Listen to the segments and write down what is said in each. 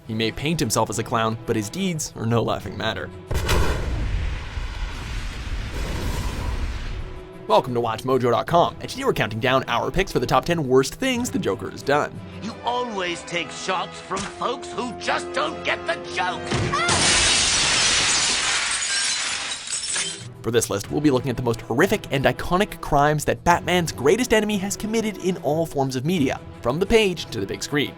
He may paint himself as a clown, but his deeds are no laughing matter. Welcome to WatchMojo.com, and today we're counting down our picks for the top 10 worst things the Joker has done. You always take shots from folks who just don't get the joke. For this list, we'll be looking at the most horrific and iconic crimes that Batman's greatest enemy has committed in all forms of media, from the page to the big screen.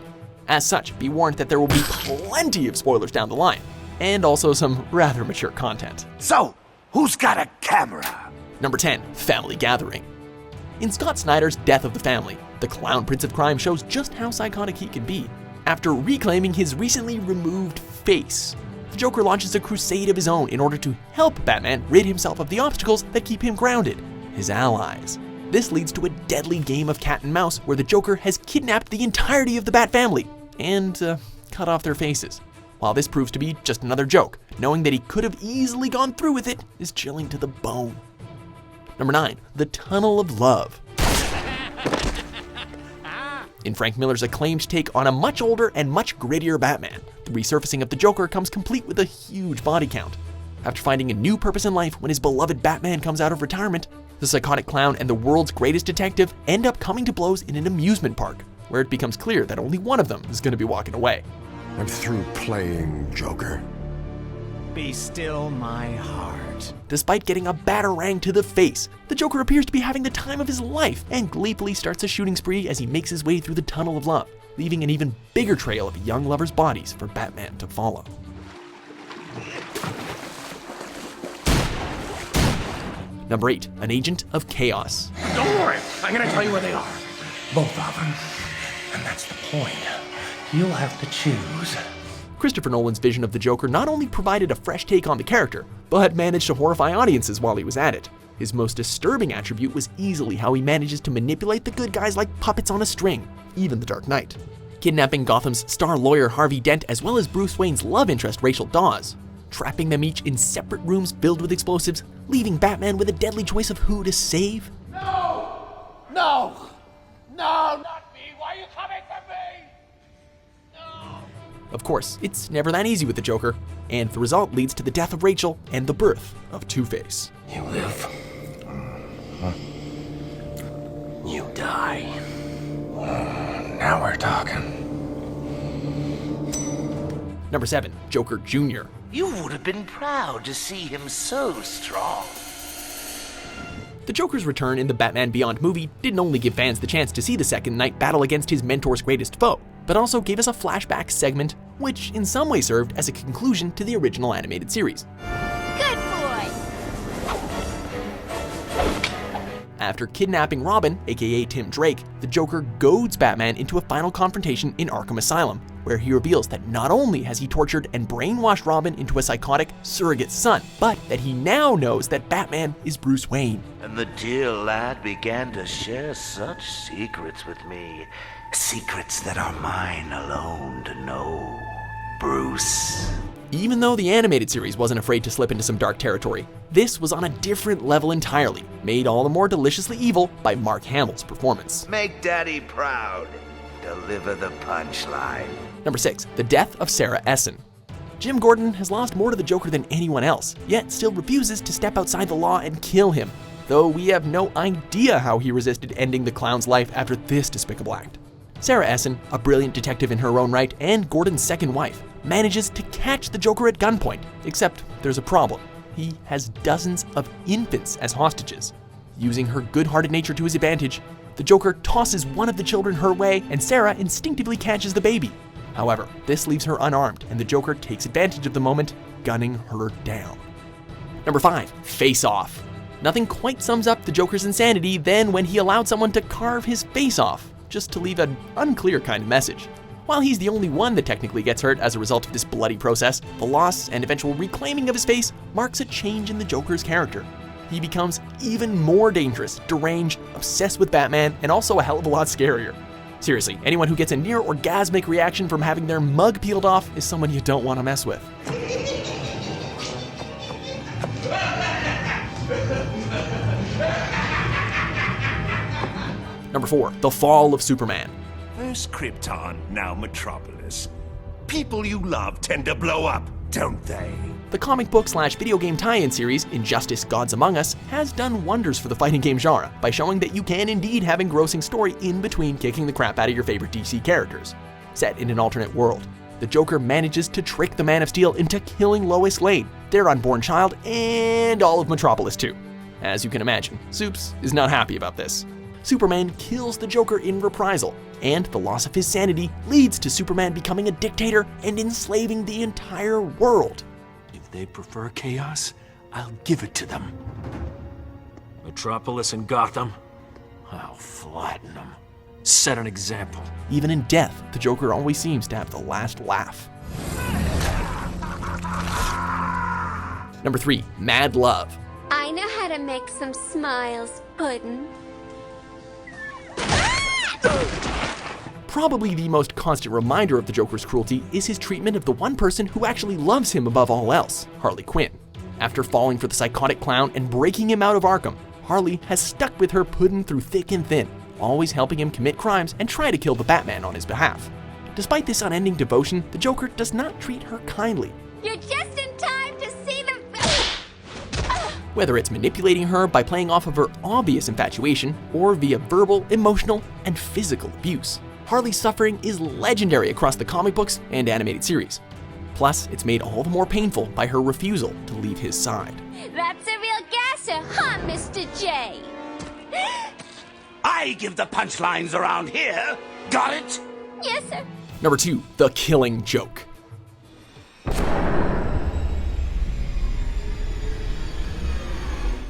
As such, be warned that there will be plenty of spoilers down the line, and also some rather mature content. So, who's got a camera? Number 10, Family Gathering. In Scott Snyder's Death of the Family, the clown prince of crime shows just how psychotic he can be. After reclaiming his recently removed face, the Joker launches a crusade of his own in order to help Batman rid himself of the obstacles that keep him grounded, his allies. This leads to a deadly game of cat and mouse where the Joker has kidnapped the entirety of the Bat family and cut off their faces. While this proves to be just another joke, knowing that he could have easily gone through with it is chilling to the bone. Number 9, The Tunnel of Love. In Frank Miller's acclaimed take on a much older and much grittier Batman, the resurfacing of the Joker comes complete with a huge body count. After finding a new purpose in life when his beloved Batman comes out of retirement, the psychotic clown and the world's greatest detective end up coming to blows in an amusement park, where it becomes clear that only one of them is going to be walking away. I'm through playing Joker. Be still my heart. Despite getting a batarang to the face, the Joker appears to be having the time of his life and gleefully starts a shooting spree as he makes his way through the Tunnel of Love, leaving an even bigger trail of young lovers' bodies for Batman to follow. Number 8, An Agent of Chaos. Don't worry, I'm gonna tell you where they are. Both of them. And that's the point. You'll have to choose. Christopher Nolan's vision of the Joker not only provided a fresh take on the character, but managed to horrify audiences while he was at it. His most disturbing attribute was easily how he manages to manipulate the good guys like puppets on a string, even the Dark Knight. Kidnapping Gotham's star lawyer Harvey Dent as well as Bruce Wayne's love interest Rachel Dawes, trapping them each in separate rooms filled with explosives, leaving Batman with a deadly choice of who to save. No! No! No, not me! Why are you coming for me? No! Of course, it's never that easy with the Joker, and the result leads to the death of Rachel and the birth of Two-Face. You live. You die. Now we're talking. Number 7, Joker Jr. You would have been proud to see him so strong. The Joker's return in the Batman Beyond movie didn't only give fans the chance to see the second Knight battle against his mentor's greatest foe, but also gave us a flashback segment, which in some way served as a conclusion to the original animated series. Good boy! After kidnapping Robin, aka Tim Drake, the Joker goads Batman into a final confrontation in Arkham Asylum, where he reveals that not only has he tortured and brainwashed Robin into a psychotic surrogate son, but that he now knows that Batman is Bruce Wayne. And the dear lad began to share such secrets with me. Secrets that are mine alone to know. Bruce. Even though the animated series wasn't afraid to slip into some dark territory, this was on a different level entirely, made all the more deliciously evil by Mark Hamill's performance. Make Daddy proud. Deliver the punchline. Number 6, The Death of Sarah Essen. Jim Gordon has lost more to the Joker than anyone else, yet still refuses to step outside the law and kill him, though we have no idea how he resisted ending the clown's life after this despicable act. Sarah Essen, a brilliant detective in her own right and Gordon's second wife, manages to catch the Joker at gunpoint, except there's a problem. He has dozens of infants as hostages. Using her good-hearted nature to his advantage, the Joker tosses one of the children her way and Sarah instinctively catches the baby. However, this leaves her unarmed and the Joker takes advantage of the moment, gunning her down. Number 5, Face Off. Nothing quite sums up the Joker's insanity than when he allowed someone to carve his face off, just to leave an unclear kind of message. While he's the only one that technically gets hurt as a result of this bloody process, the loss and eventual reclaiming of his face marks a change in the Joker's character. He becomes even more dangerous, deranged, obsessed with Batman, and also a hell of a lot scarier. Seriously, anyone who gets a near orgasmic reaction from having their mug peeled off is someone you don't want to mess with. Number 4, The Fall of Superman. First Krypton, now Metropolis. people you love tend to blow up, don't they? The comic book / video game tie-in series, Injustice: Gods Among Us, has done wonders for the fighting game genre by showing that you can indeed have engrossing story in between kicking the crap out of your favorite DC characters. Set in an alternate world, the Joker manages to trick the Man of Steel into killing Lois Lane, their unborn child, and all of Metropolis too. As you can imagine, Supes is not happy about this. Superman kills the Joker in reprisal, and the loss of his sanity leads to Superman becoming a dictator and enslaving the entire world. If they prefer chaos, I'll give it to them. Metropolis and Gotham, I'll flatten them. Set an example. Even in death, the Joker always seems to have the last laugh. Number 3, Mad Love. I know how to make some smiles, Puddin'. Probably the most constant reminder of the Joker's cruelty is his treatment of the one person who actually loves him above all else, Harley Quinn. After falling for the psychotic clown and breaking him out of Arkham, Harley has stuck with her Puddin' through thick and thin, always helping him commit crimes and try to kill the Batman on his behalf. Despite this unending devotion, the Joker does not treat her kindly. You're just in time to see the... Whether it's manipulating her by playing off of her obvious infatuation, or via verbal, emotional, and physical abuse. Harley's suffering is legendary across the comic books and animated series. Plus, it's made all the more painful by her refusal to leave his side. That's a real gasser, huh, Mr. J? I give the punchlines around here. Got it? Yes, sir. Number 2, The Killing Joke.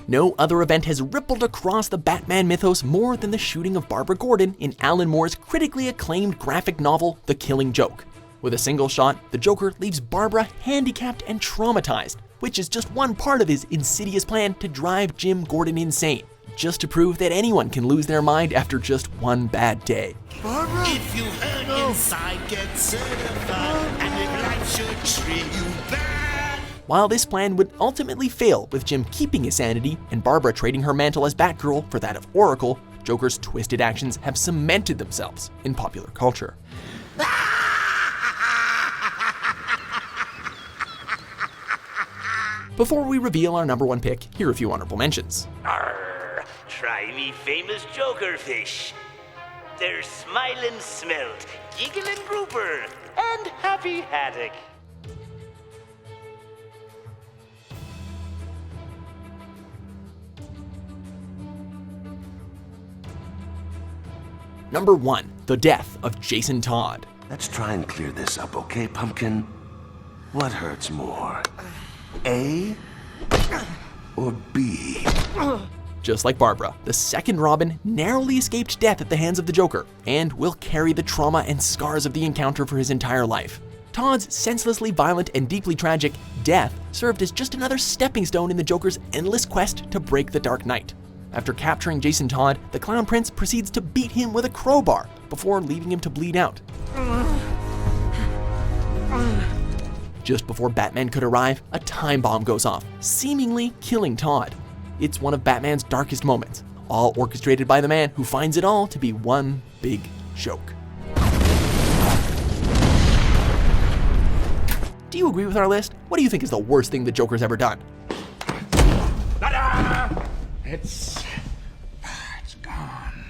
No other event has rippled across the Batman mythos more than the shooting of Barbara Gordon in Alan Moore's critically acclaimed graphic novel, The Killing Joke. With a single shot, the Joker leaves Barbara handicapped and traumatized, which is just one part of his insidious plan to drive Jim Gordon insane, just to prove that anyone can lose their mind after just one bad day. Barbara? If you hurt inside, get certified. And if life should treat you bad. While this plan would ultimately fail with Jim keeping his sanity and Barbara trading her mantle as Batgirl for that of Oracle, Joker's twisted actions have cemented themselves in popular culture. Before we reveal our number 1 pick, here are a few honorable mentions. Arr, try me famous Joker fish. There's Smilin' Smelt, Giggling Grouper, and Happy Haddock. Number 1, The Death of Jason Todd. Let's try and clear this up, okay, Pumpkin? What hurts more? A or B? Just like Barbara, the second Robin narrowly escaped death at the hands of the Joker, and will carry the trauma and scars of the encounter for his entire life. Todd's senselessly violent and deeply tragic death served as just another stepping stone in the Joker's endless quest to break the Dark Knight. After capturing Jason Todd, the Clown Prince proceeds to beat him with a crowbar before leaving him to bleed out. Just before Batman could arrive, a time bomb goes off, seemingly killing Todd. It's one of Batman's darkest moments, all orchestrated by the man who finds it all to be one big joke. Do you agree with our list? What do you think is the worst thing the Joker's ever done? It's gone.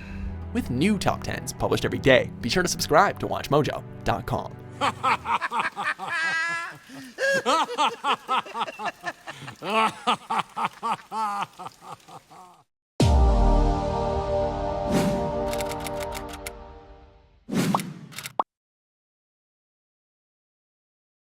With new top 10s published every day, be sure to subscribe to WatchMojo.com.